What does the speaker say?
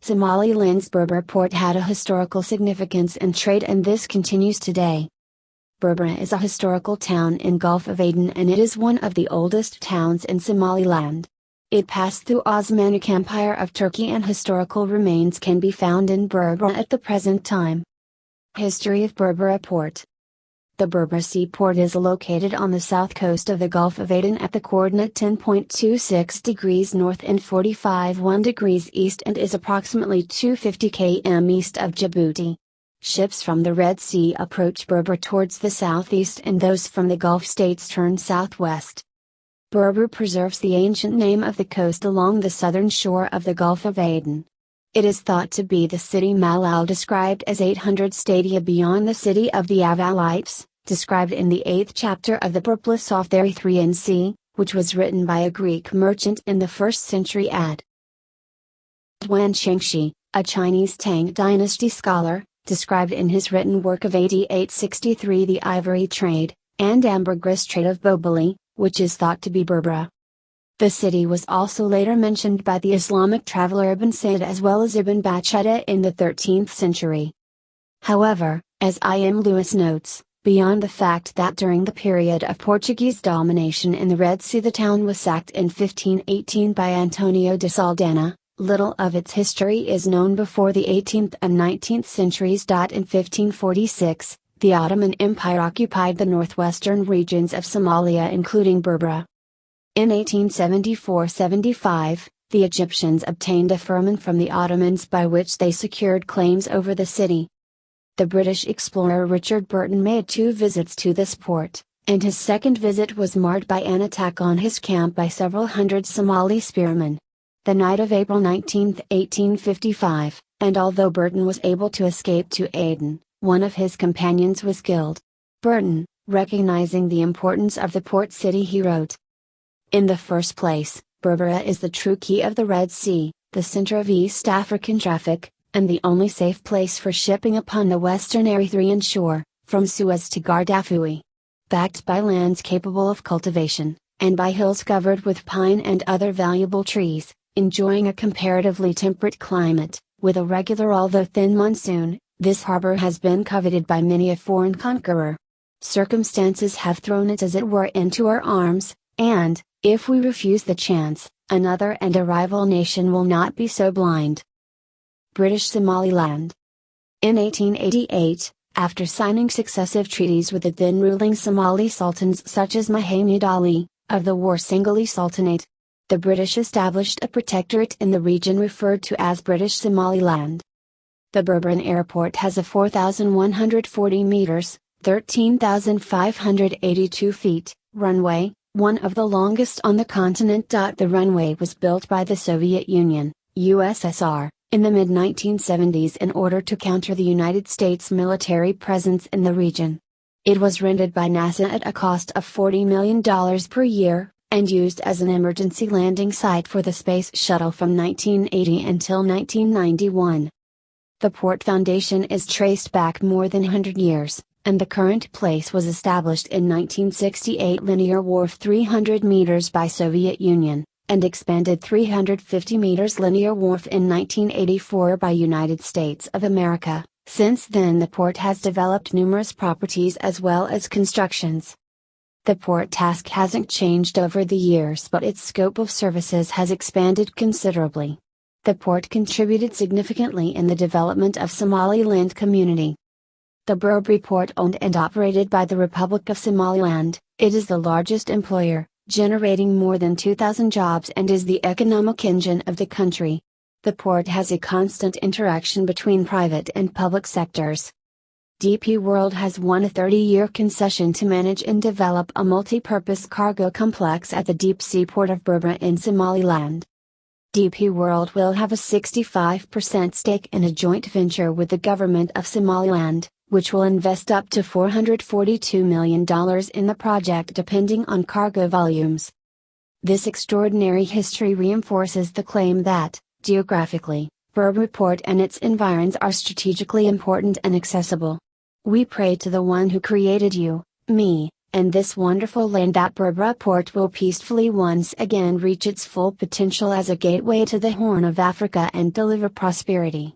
Somaliland's Berber port had a historical significance in trade, and this continues today. Berbera is a historical town in Gulf of Aden, and it is one of the oldest towns in Somaliland. It passed through Osmanic Empire of Turkey, and historical remains can be found in Berbera at the present time. History of Berbera Port. The Berbera seaport is located on the south coast of the Gulf of Aden at the coordinate 10.26 degrees north and 45.1 degrees east, and is approximately 250 km east of Djibouti. Ships from the Red Sea approach Berbera towards the southeast, and those from the Gulf states turn southwest. Berbera preserves the ancient name of the coast along the southern shore of the Gulf of Aden. It is thought to be the city Malal, described as 800 stadia beyond the city of the Avalites, described in the 8th chapter of the Perpus of Theri which was written by a Greek merchant in the 1st century AD. Duan Chengshi, a Chinese Tang Dynasty scholar, described in his written work of AD 863 the ivory trade, and ambergris trade of Bobali, which is thought to be Berbera. The city was also later mentioned by the Islamic traveler Ibn Said as well as Ibn Batutta in the 13th century. However, as I.M. Lewis notes, beyond the fact that during the period of Portuguese domination in the Red Sea the town was sacked in 1518 by Antonio de Saldanha, little of its history is known before the 18th and 19th centuries. In 1546, the Ottoman Empire occupied the northwestern regions of Somalia, including Berbera. In 1874-75, the Egyptians obtained a firman from the Ottomans by which they secured claims over the city. The British explorer Richard Burton made 2 visits to this port, and his second visit was marred by an attack on his camp by several hundred Somali spearmen. The night of April 19, 1855, and although Burton was able to escape to Aden, one of his companions was killed. Burton, recognizing the importance of the port city, he wrote, "In the first place, Berbera is the true key of the Red Sea, the center of East African traffic, and the only safe place for shipping upon the western Erythraean shore, from Suez to Guardafui. Backed by lands capable of cultivation, and by hills covered with pine and other valuable trees, enjoying a comparatively temperate climate, with a regular although thin monsoon, this harbor has been coveted by many a foreign conqueror. Circumstances have thrown it as it were into our arms, and, if we refuse the chance, another and a rival nation will not be so blind." British Somaliland. In 1888, after signing successive treaties with the then ruling Somali sultans such as Muhammad Ali, of the War-Singali Sultanate, the British established a protectorate in the region referred to as British Somaliland. The Berberan airport has a 4,140 meters, 13,582 feet, runway, one of the longest on the continent. The runway was built by the Soviet Union, USSR, in the mid-1970s in order to counter the United States military presence in the region. It was rented by NASA at a cost of $40 million per year, and used as an emergency landing site for the Space Shuttle from 1980 until 1991. The port foundation is traced back more than 100 years, and the current place was established in 1968. Linear wharf 300 meters by Soviet Union, and expanded 350 meters linear wharf in 1984 by United States of America. Since then the port has developed numerous properties as well as constructions. The port task hasn't changed over the years, but its scope of services has expanded considerably. The port contributed significantly in the development of Somaliland community. The Berbera Port owned and operated by the Republic of Somaliland, it is the largest employer, generating more than 2,000 jobs and is the economic engine of the country. The port has a constant interaction between private and public sectors. DP World has won a 30-year concession to manage and develop a multi-purpose cargo complex at the deep sea port of Berbera in Somaliland. DP World will have a 65% stake in a joint venture with the government of Somaliland, which will invest up to $442 million in the project depending on cargo volumes. This extraordinary history reinforces the claim that, geographically, Berbera Port and its environs are strategically important and accessible. We pray to the one who created you, me, and this wonderful land that Berbera port will peacefully once again reach its full potential as a gateway to the Horn of Africa and deliver prosperity.